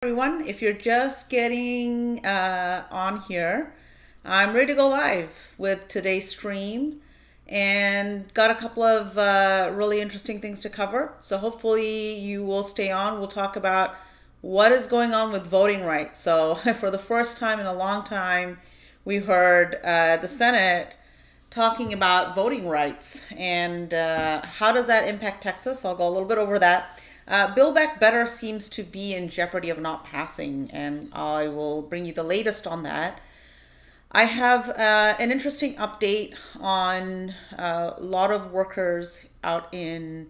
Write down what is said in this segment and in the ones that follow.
Everyone, if you're just getting on here, I'm ready to go live with today's stream and got a couple of really interesting things to cover. So hopefully you will stay on. We'll talk about what is going on with voting rights. So for the first time in a long time, we heard the Senate talking about voting rights and how does that impact Texas. I'll go a little bit over that. Build Back Better seems to be in jeopardy of not passing, and I will bring you the latest on that. I have an interesting update on a lot of workers out in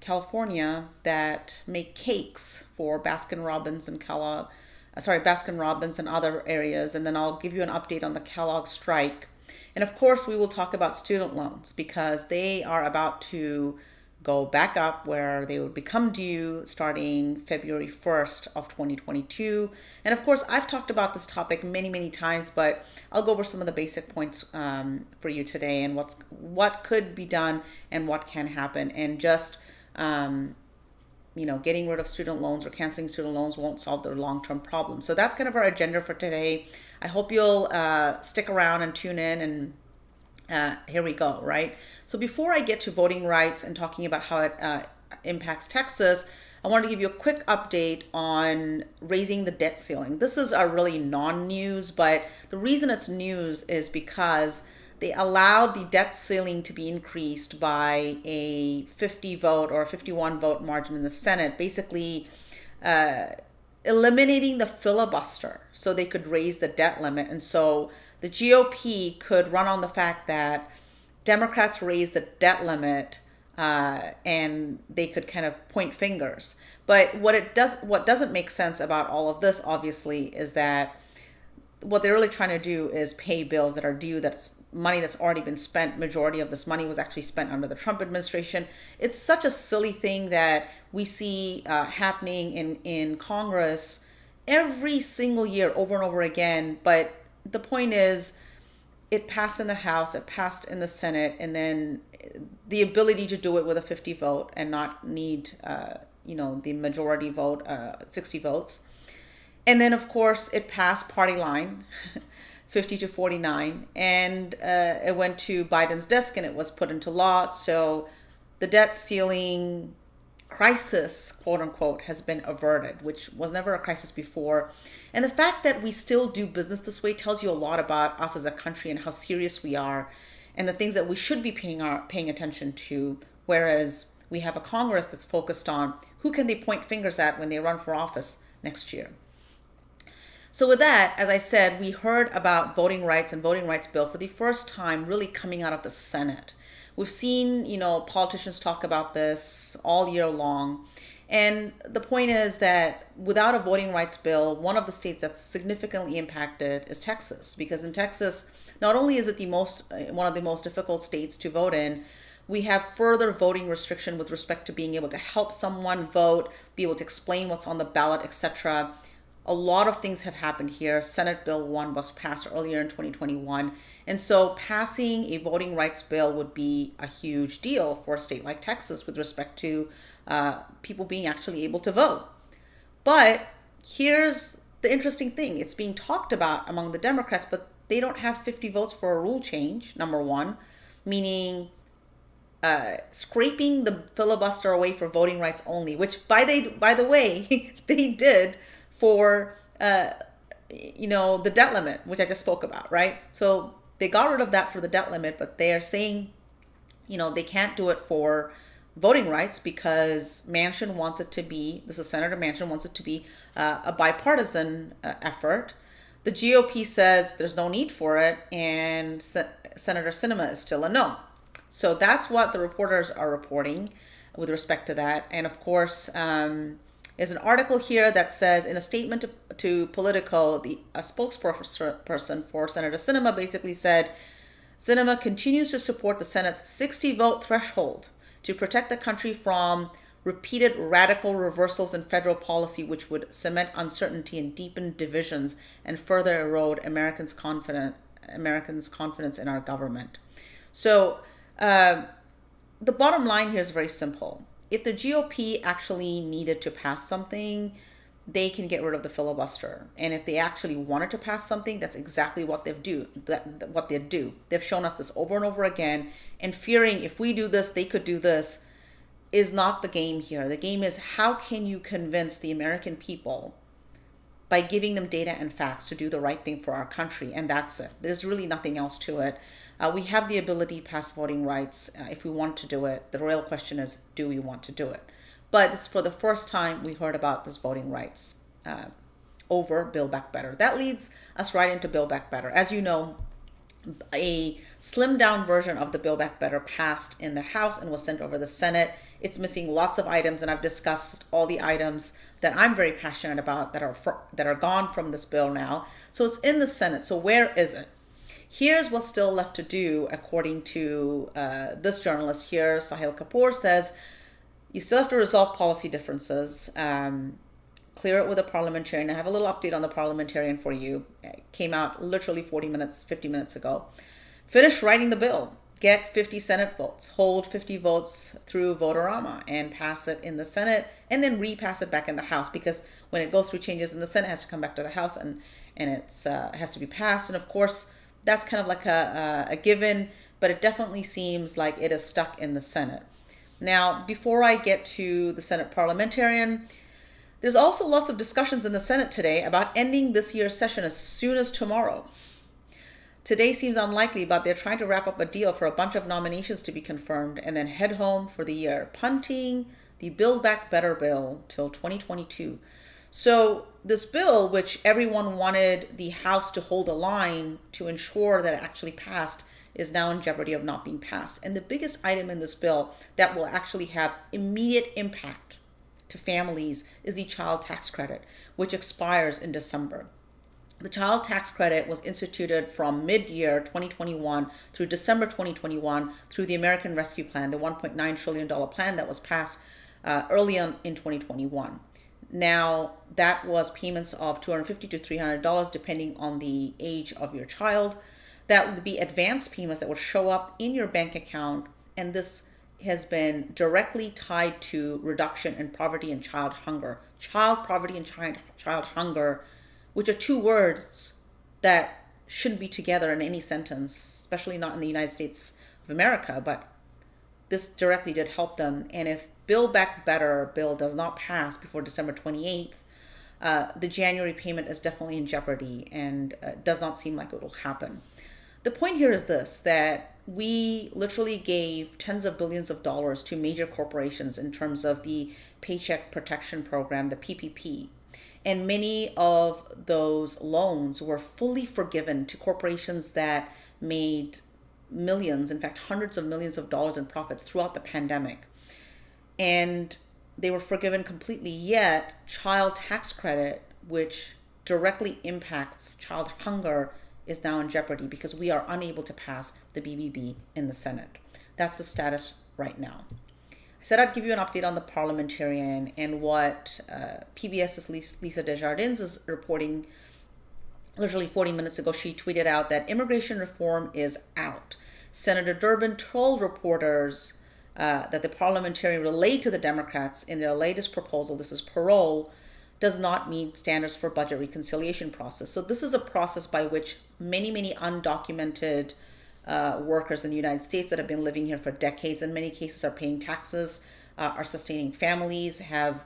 California that make cakes for Baskin Robbins and Baskin Robbins and other areas, and then I'll give you an update on the Kellogg strike. And of course, we will talk about student loans because they are about to go back up where they would become due starting February 1st of 2022. And of course, I've talked about this topic many, many times, but I'll go over some of the basic points for you today and what could be done and what can happen. And just, getting rid of student loans or canceling student loans won't solve their long-term problems. So that's kind of our agenda for today. I hope you'll stick around and tune in and here we go, right? So before I get to voting rights and talking about how it impacts Texas, I want to give you a quick update on raising the debt ceiling. This is a really non-news, but the reason it's news is because they allowed the debt ceiling to be increased by a 50 vote or a 51 vote margin in the Senate, basically eliminating the filibuster so they could raise the debt limit. And so the GOP could run on the fact that Democrats raised the debt limit and they could kind of point fingers. But what doesn't make sense about all of this, obviously, is that what they're really trying to do is pay bills that are due. That's money that's already been spent. Majority of this money was actually spent under the Trump administration. It's such a silly thing that we see happening in Congress every single year over and over again. But the point is, it passed in the House, it passed in the Senate, and then the ability to do it with a 50 vote and not need, the majority vote, 60 votes. And then, of course, it passed party line, 50-49, and it went to Biden's desk and it was put into law. So the debt ceiling crisis, quote unquote, has been averted, which was never a crisis before. And the fact that we still do business this way tells you a lot about us as a country and how serious we are and the things that we should be paying attention to. Whereas we have a Congress that's focused on who can they point fingers at when they run for office next year. So with that, as I said, we heard about voting rights and voting rights bill for the first time really coming out of the Senate. We've seen, politicians talk about this all year long. And the point is that without a voting rights bill, one of the states that's significantly impacted is Texas. Because in Texas, not only is it one of the most difficult states to vote in, we have further voting restriction with respect to being able to help someone vote, be able to explain what's on the ballot, etc. A lot of things have happened here. Senate Bill 1 was passed earlier in 2021. And so passing a voting rights bill would be a huge deal for a state like Texas with respect to people being actually able to vote. But here's the interesting thing. It's being talked about among the Democrats, but they don't have 50 votes for a rule change, number one, meaning scraping the filibuster away for voting rights only, which by the way, they did for the debt limit, which I just spoke about, right? So they got rid of that for the debt limit, but they are saying, they can't do it for voting rights because Manchin wants it to be, this is Senator Manchin wants it to be a bipartisan effort. The GOP says there's no need for it, and Senator Sinema is still a no. So that's what the reporters are reporting with respect to that. And of course, there's an article here that says, in a statement to Politico, a spokesperson for Senator Sinema basically said, Sinema continues to support the Senate's 60-vote threshold to protect the country from repeated radical reversals in federal policy, which would cement uncertainty and deepen divisions and further erode Americans' confidence in our government. So the bottom line here is very simple. If the GOP actually needed to pass something, they can get rid of the filibuster. And if they actually wanted to pass something, that's exactly what what they'd do. They've shown us this over and over again, and fearing if we do this, they could do this is not the game here. The game is, how can you convince the American people by giving them data and facts to do the right thing for our country? And that's it. There's really nothing else to it. We have the ability to pass voting rights if we want to do it. The real question is, do we want to do it? But it's for the first time we heard about this voting rights over Build Back Better. That leads us right into Build Back Better. As you know, a slimmed down version of the Build Back Better passed in the House and was sent over the Senate. It's missing lots of items, and I've discussed all the items that I'm very passionate about that are gone from this bill now. So it's in the Senate. So where is it? Here's what's still left to do, according to this journalist here, Sahil Kapoor says. You still have to resolve policy differences, clear it with a parliamentarian. I have a little update on the parliamentarian for you. It came out literally 50 minutes ago. Finish writing the bill. Get 50 Senate votes. Hold 50 votes through Votorama and pass it in the Senate, and then repass it back in the House, because when it goes through changes in the Senate, it has to come back to the House, and it has to be passed. And of course, that's kind of like a given, but it definitely seems like it is stuck in the Senate. Now, before I get to the Senate parliamentarian, there's also lots of discussions in the Senate today about ending this year's session as soon as tomorrow. Today seems unlikely, but they're trying to wrap up a deal for a bunch of nominations to be confirmed and then head home for the year, punting the Build Back Better bill till 2022. So this bill, which everyone wanted the House to hold a line to ensure that it actually passed, is now in jeopardy of not being passed. And the biggest item in this bill that will actually have immediate impact to families is the child tax credit, which expires in December. The child tax credit was instituted from mid-year 2021 through December 2021 through the American Rescue Plan, the $1.9 trillion plan that was passed early on in 2021. Now, that was payments of $250 to $300 depending on the age of your child. That would be advance payments that would show up in your bank account, and this has been directly tied to reduction in poverty and child hunger. Child poverty and child hunger, which are two words that shouldn't be together in any sentence, especially not in the United States of America, but this directly did help them. And if Build Back Better bill does not pass before December 28th, the January payment is definitely in jeopardy, and does not seem like it will happen. The point here is this, that we literally gave tens of billions of dollars to major corporations in terms of the Paycheck Protection Program, the PPP. And many of those loans were fully forgiven to corporations that made millions, in fact, hundreds of millions of dollars in profits throughout the pandemic. And they were forgiven completely, yet child tax credit, which directly impacts child hunger, is now in jeopardy because we are unable to pass the BBB in the Senate. That's the status right now. I said I'd give you an update on the parliamentarian and what PBS's Lisa Desjardins is reporting. Literally 40 minutes ago, she tweeted out that immigration reform is out. Senator Durbin told reporters that the parliamentarian relayed to the Democrats in their latest proposal, this is parole, does not meet standards for budget reconciliation process. So this is a process by which many undocumented workers in the United States that have been living here for decades, in many cases are paying taxes, are sustaining families, have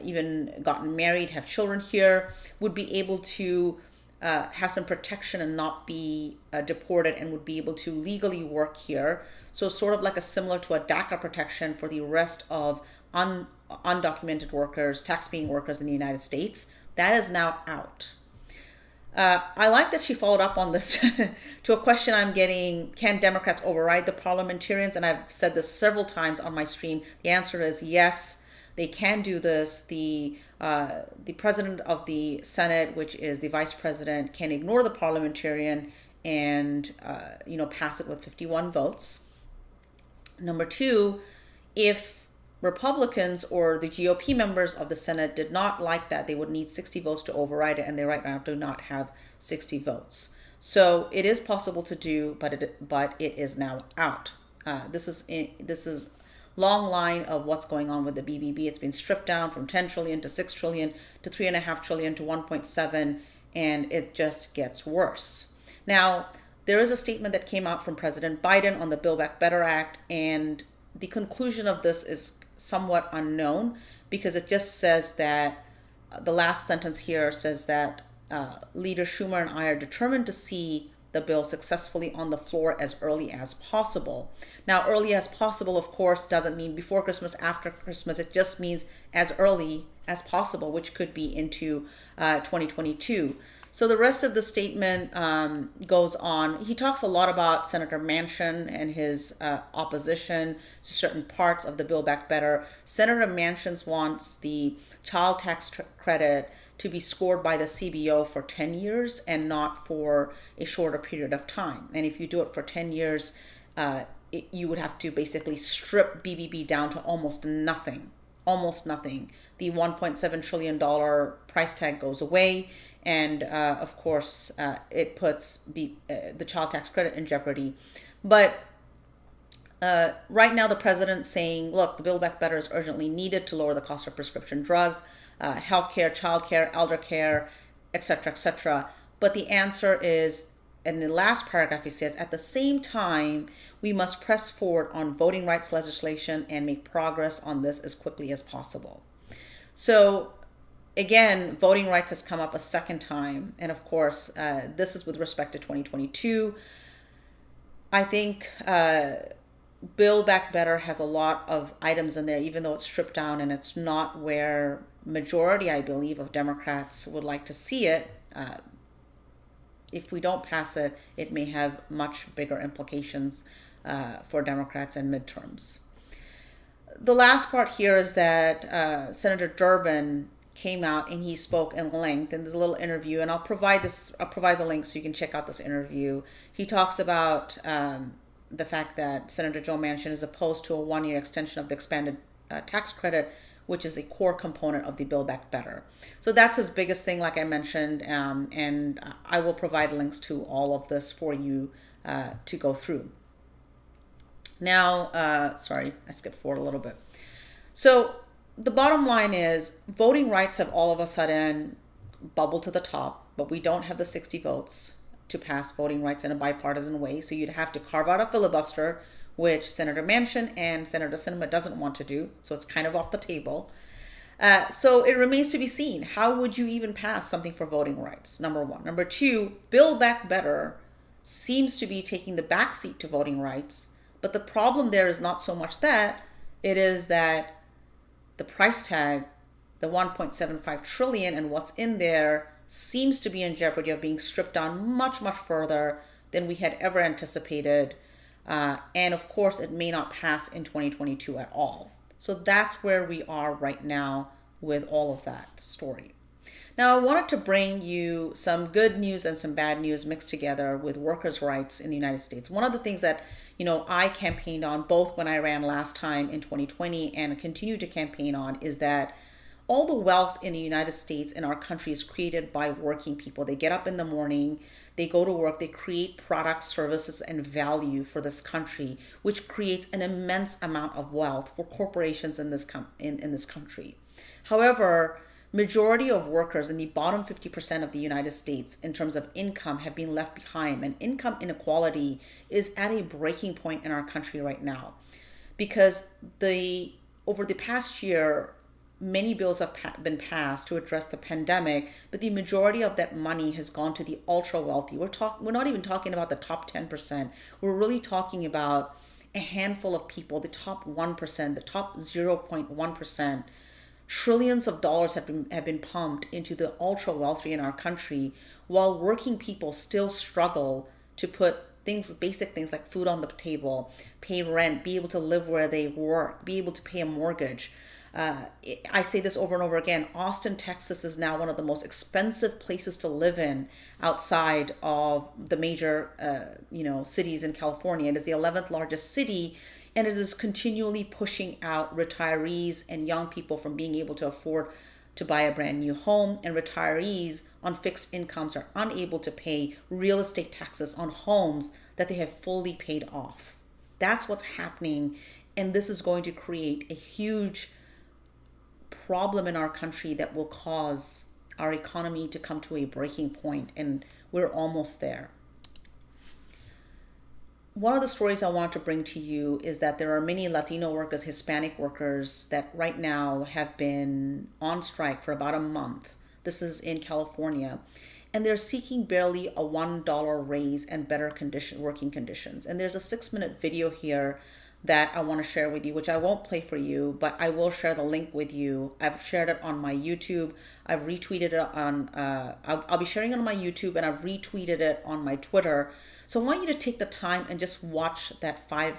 even gotten married, have children here, would be able to have some protection and not be deported, and would be able to legally work here. So sort of like similar to a DACA protection for the rest of undocumented workers, tax-paying workers in the United States. That is now out. I like that she followed up on this to a question I'm getting: can Democrats override the parliamentarians? And I've said this several times on my stream. The answer is yes, they can do this. The president of the Senate, which is the vice president, can ignore the parliamentarian and pass it with 51 votes. Number two, if Republicans or the GOP members of the Senate did not like that, they would need 60 votes to override it, and they right now do not have 60 votes. So it is possible to do, but it is now out. This is long line of what's going on with the BBB. It's been stripped down from 10 trillion to 6 trillion to 3.5 trillion to 1.7, and it just gets worse. Now, there is a statement that came out from President Biden on the Build Back Better Act, and the conclusion of this is somewhat unknown because it just says that the last sentence here says that Leader Schumer and I are determined to see the bill successfully on the floor as early as possible. Now, early as possible, of course, doesn't mean before Christmas, after Christmas. It just means as early as possible, which could be into 2022. So the rest of the statement goes on. He talks a lot about Senator Manchin and his opposition to certain parts of the Build Back Better. Senator Manchin wants the child tax credit to be scored by the CBO for 10 years and not for a shorter period of time. And if you do it for 10 years, you would have to basically strip BBB down to almost nothing. Almost nothing. The $1.7 trillion price tag goes away. And of course, it puts the child tax credit in jeopardy. But right now, the president's saying, look, the Build Back Better is urgently needed to lower the cost of prescription drugs, healthcare, childcare, elder care, etc., etc. But the answer is, in the last paragraph, he says, at the same time, we must press forward on voting rights legislation and make progress on this as quickly as possible. So, again, voting rights has come up a second time. And of course, this is with respect to 2022. I think Build Back Better has a lot of items in there, even though it's stripped down and it's not where majority, I believe, of Democrats would like to see it. If we don't pass it, it may have much bigger implications for Democrats in midterms. The last part here is that Senator Durbin came out and he spoke in length, and there's a little interview, and I'll provide the link so you can check out this interview. He talks about the fact that Senator Joe Manchin is opposed to a 1-year extension of the expanded tax credit, which is a core component of the Build Back Better. So that's his biggest thing, like I mentioned, and I will provide links to all of this for you to go through. Now, sorry, I skipped forward a little bit. So the bottom line is voting rights have all of a sudden bubbled to the top, but we don't have the 60 votes to pass voting rights in a bipartisan way. So you'd have to carve out a filibuster, which Senator Manchin and Senator Sinema doesn't want to do. So it's kind of off the table. So it remains to be seen. How would you even pass something for voting rights? Number one. Number two, Build Back Better seems to be taking the backseat to voting rights. But the problem there is not so much that, it is that the price tag, the 1.75 trillion and what's in there seems to be in jeopardy of being stripped down much, much further than we had ever anticipated. And of course, it may not pass in 2022 at all. So that's where we are right now with all of that story. Now, I wanted to bring you some good news and some bad news mixed together with workers' rights in the United States. One of the things that, I campaigned on both when I ran last time in 2020 and continue to campaign on is that all the wealth in the United States and our country is created by working people. They get up in the morning, they go to work, they create products, services, and value for this country, which creates an immense amount of wealth for corporations in this country. However, majority of workers in the bottom 50% of the United States in terms of income have been left behind, and income inequality is at a breaking point in our country right now because over the past year, many bills have been passed to address the pandemic, but the majority of that money has gone to the ultra wealthy. We're not even talking about the top 10%. We're really talking about a handful of people, the top 1%, the top 0.1%. Trillions of dollars have been pumped into the ultra wealthy in our country, while working people still struggle to put basic things like food on the table, pay rent, be able to live where they work, be able to pay a mortgage. I say this over and over again. Austin, Texas is now one of the most expensive places to live in outside of the major, cities in California. It is the 11th largest city, and it is continually pushing out retirees and young people from being able to afford to buy a brand new home, and retirees on fixed incomes are unable to pay real estate taxes on homes that they have fully paid off. That's what's happening. And this is going to create a huge problem in our country that will cause our economy to come to a breaking point, and we're almost there. One of the stories I want to bring to you is that there are many Latino workers, Hispanic workers that right now have been on strike for about a month. This is in California. And they're seeking barely a $1 raise and better working conditions. And there's a 6-minute video here that I want to share with you, which I won't play for you, but I will share the link with you. I've shared it on my YouTube. I've retweeted it on, I'll be sharing it on my YouTube, and I've retweeted it on my Twitter. So I want you to take the time and just watch that 5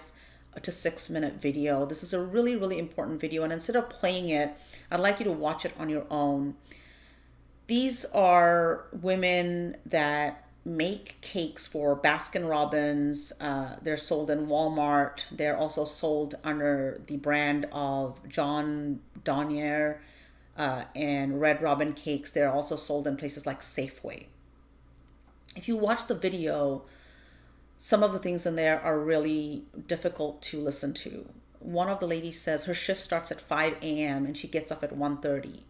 to 6 minute video. This is a really, really important video. And instead of playing it, I'd like you to watch it on your own. These are women that make cakes for Baskin-Robbins. They're sold in Walmart. They're also sold under the brand of John Donnier and Red Robin Cakes. They're also sold in places like Safeway. If you watch the video, some of the things in there are really difficult to listen to. One of the ladies says her shift starts at 5 a.m. and she gets up at 1:30.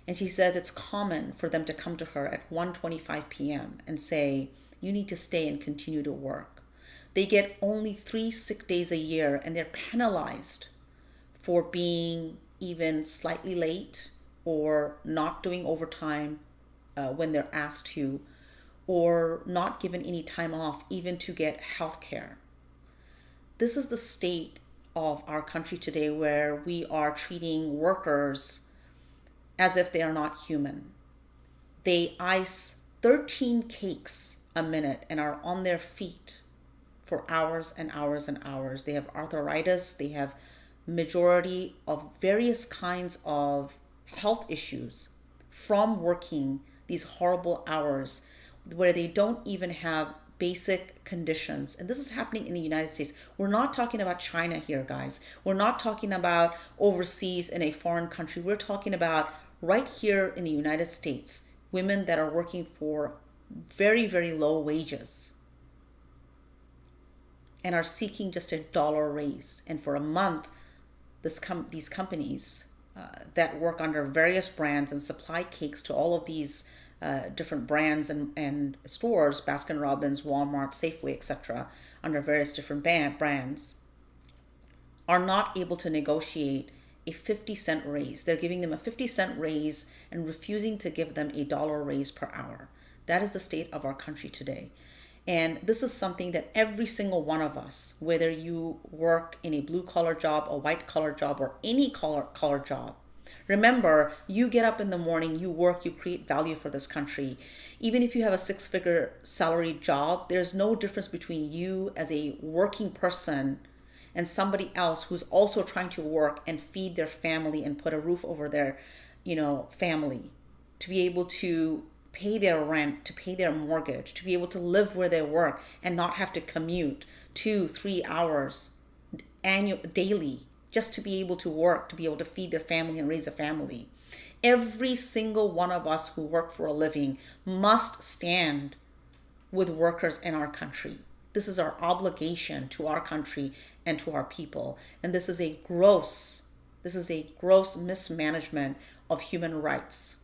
And she says it's common for them to come to her at 1:25 p.m. and say, you need to stay and continue to work. They get only 3 sick days a year, and they're penalized for being even slightly late or not doing overtime when they're asked to, or not given any time off even to get health care. This is the state of our country today, where we are treating workers as if they are not human. They ice 13 cakes a minute and are on their feet for hours and hours and hours. They have arthritis. They have majority of various kinds of health issues from working these horrible hours, where they don't even have basic conditions. And this is happening in the United States. We're not talking about China here, guys. We're not talking about overseas in a foreign country. We're talking about right here in the United States, women that are working for very, very low wages and are seeking just $1 raise. And for a month, these companies that work under various brands and supply cakes to all of these different brands and stores, Baskin-Robbins, Walmart, Safeway, etc., under various different brands, are not able to negotiate a 50-cent raise. They're giving them a 50-cent raise and refusing to give them a $1 raise per hour. That is the state of our country today. And this is something that every single one of us, whether you work in a blue-collar job, a white-collar job, or any collar job, remember, you get up in the morning, you work, you create value for this country. Even if you have a 6-figure salary job, there's no difference between you as a working person and somebody else who's also trying to work and feed their family and put a roof over their, family, to be able to pay their rent, to pay their mortgage, to be able to live where they work and not have to commute 2-3 hours daily just to be able to work, to be able to feed their family and raise a family. Every single one of us who work for a living must stand with workers in our country. This is our obligation to our country and to our people. And this is a gross mismanagement of human rights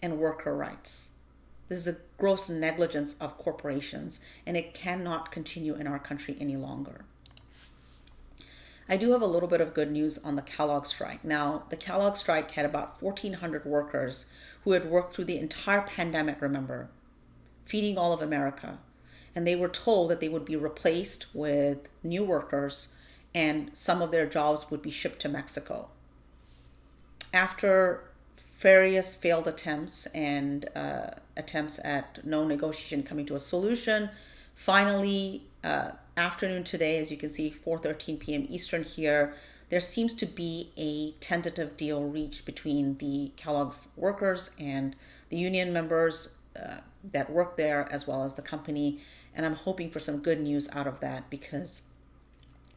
and worker rights. This is a gross negligence of corporations, and it cannot continue in our country any longer. I do have a little bit of good news on the Kellogg Strike. Now, the Kellogg Strike had about 1,400 workers who had worked through the entire pandemic, remember, feeding all of America. And they were told that they would be replaced with new workers and some of their jobs would be shipped to Mexico. After various failed attempts and attempts at no negotiation coming to a solution, finally, afternoon today, as you can see, 4:13 p.m. Eastern here, there seems to be a tentative deal reached between the Kellogg's workers and the union members that work there, as well as the company. And I'm hoping for some good news out of that, because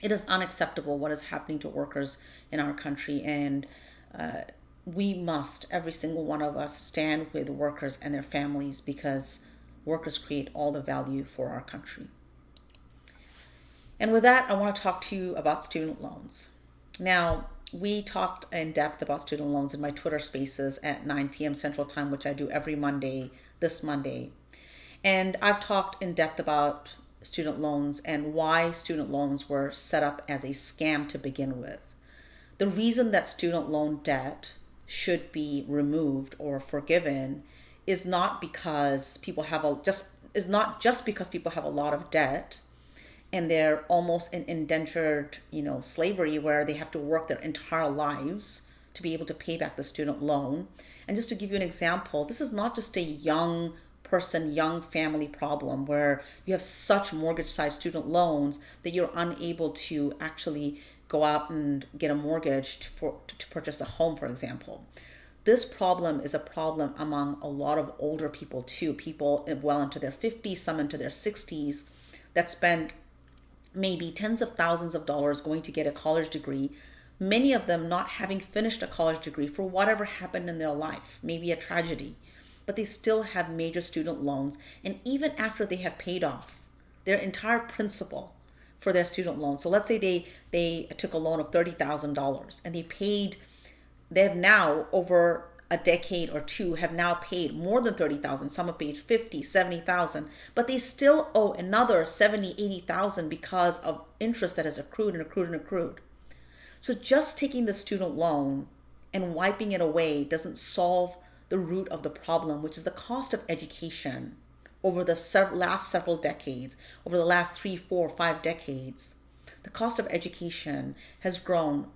it is unacceptable what is happening to workers in our country. And we must, every single one of us, stand with workers and their families, because workers create all the value for our country. And with that, I want to talk to you about student loans. Now, we talked in depth about student loans in my Twitter spaces at 9 p.m. Central Time, which I do every Monday, this Monday. And I've talked in depth about student loans and why student loans were set up as a scam to begin with. The reason that student loan debt should be removed or forgiven is not because people have is not just because people have a lot of debt and they're almost in indentured, slavery where they have to work their entire lives to be able to pay back the student loan. And just to give you an example, this is not just a young person, young family problem where you have such mortgage-sized student loans that you're unable to actually go out and get a mortgage to purchase a home, for example. This problem is a problem among a lot of older people too, people well into their 50s, some into their 60s, that spend maybe tens of thousands of dollars going to get a college degree, many of them not having finished a college degree for whatever happened in their life, maybe a tragedy, but they still have major student loans. And even after they have paid off their entire principal for their student loan, so let's say they took a loan of $30,000 and they have now over a decade or two have now paid more than 30,000. Some have paid 50, 70,000, but they still owe another 70, 80,000 because of interest that has accrued and accrued and accrued. So just taking the student loan and wiping it away doesn't solve the root of the problem, which is the cost of education over the last several decades, over the last 3, 4, 5 decades. The cost of education has grown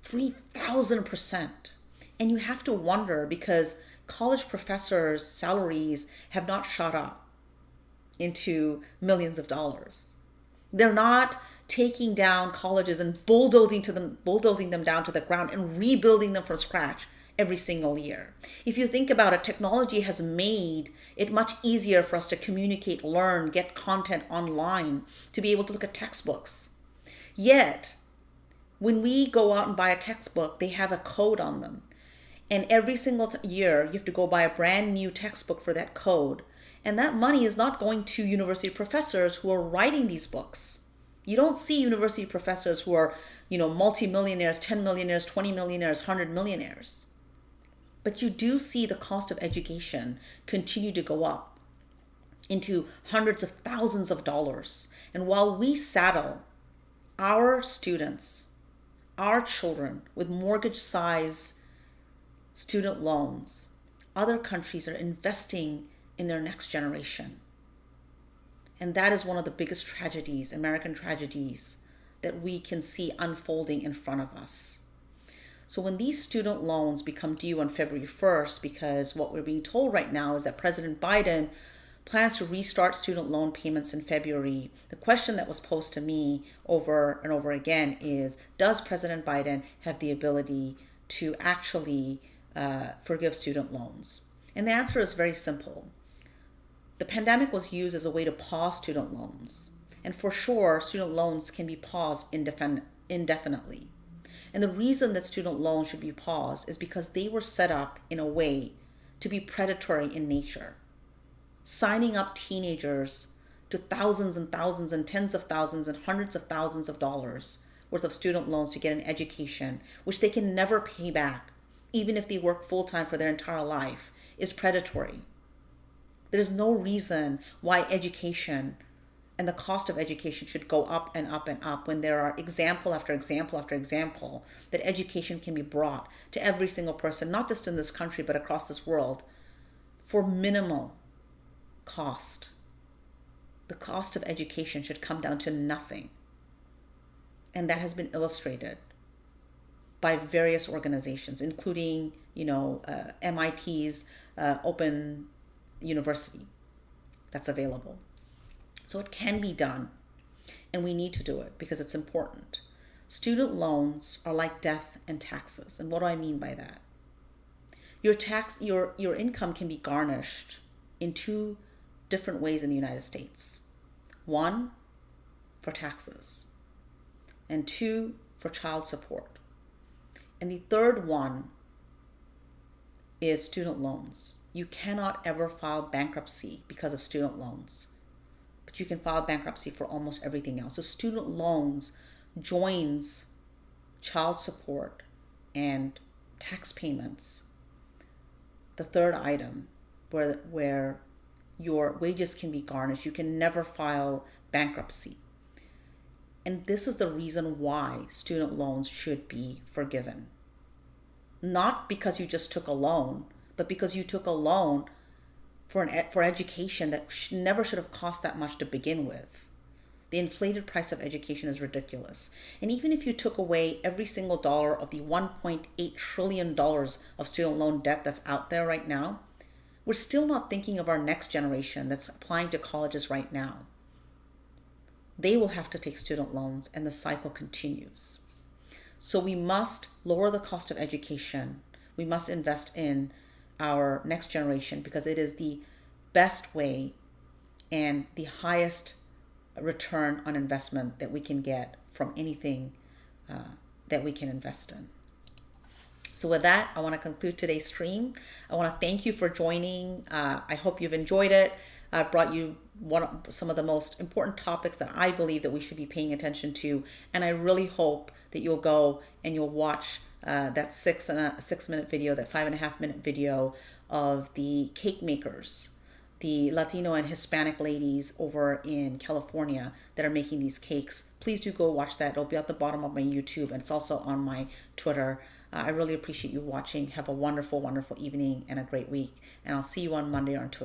3,000%. And you have to wonder because college professors' salaries have not shot up into millions of dollars. They're not taking down colleges and bulldozing them down to the ground and rebuilding them from scratch every single year. If you think about it, technology has made it much easier for us to communicate, learn, get content online, to be able to look at textbooks. Yet, when we go out and buy a textbook, they have a code on them. And every single year, you have to go buy a brand new textbook for that code. And that money is not going to university professors who are writing these books. You don't see university professors who are, multimillionaires, 10 millionaires, 20 millionaires, 100 millionaires. But you do see the cost of education continue to go up into hundreds of thousands of dollars. And while we saddle our students, our children, with mortgage-size student loans, other countries are investing in their next generation. And that is one of the biggest tragedies, American tragedies, that we can see unfolding in front of us. So when these student loans become due on February 1st, because what we're being told right now is that President Biden plans to restart student loan payments in February, the question that was posed to me over and over again is, does President Biden have the ability to actually forgive student loans? And the answer is very simple. The pandemic was used as a way to pause student loans. And for sure, student loans can be paused indefinitely. And the reason that student loans should be paused is because they were set up in a way to be predatory in nature, signing up teenagers to thousands and thousands and tens of thousands and hundreds of thousands of dollars worth of student loans to get an education, which they can never pay back, even if they work full-time for their entire life, is predatory. There's no reason why education and the cost of education should go up and up and up when there are example after example after example that education can be brought to every single person, not just in this country, but across this world, for minimal cost. The cost of education should come down to nothing. And that has been illustrated by various organizations, including, MIT's Open University that's available. So it can be done, and we need to do it because it's important. Student loans are like death and taxes. And what do I mean by that? Your income can be garnished in 2 different ways in the United States. 1, for taxes, and 2, for child support. And the third one is student loans. You cannot ever file bankruptcy because of student loans, but but you can file bankruptcy for almost everything else. So student loans joins child support and tax payments, the third item where your wages can be garnished. You can never file bankruptcy. And this is the reason why student loans should be forgiven. Not because you just took a loan, but because you took a loan for education that never should have cost that much to begin with. The inflated price of education is ridiculous. And even if you took away every single dollar of the $1.8 trillion of student loan debt that's out there right now, we're still not thinking of our next generation that's applying to colleges right now. They will have to take student loans, and the cycle continues. So we must lower the cost of education. We must invest in our next generation because it is the best way and the highest return on investment that we can get from anything that we can invest in. So with that, I want to conclude today's stream. I want to thank you for joining. I hope you've enjoyed it. I brought you some of the most important topics that I believe that we should be paying attention to. And I really hope that you'll go and you'll watch that 6 minute video, that 5.5 minute video of the cake makers, the Latino and Hispanic ladies over in California that are making these cakes. Please do go watch that. It'll be at the bottom of my YouTube, and it's also on my Twitter. I really appreciate you watching. Have a wonderful, wonderful evening and a great week. And I'll see you on Monday on Twitter.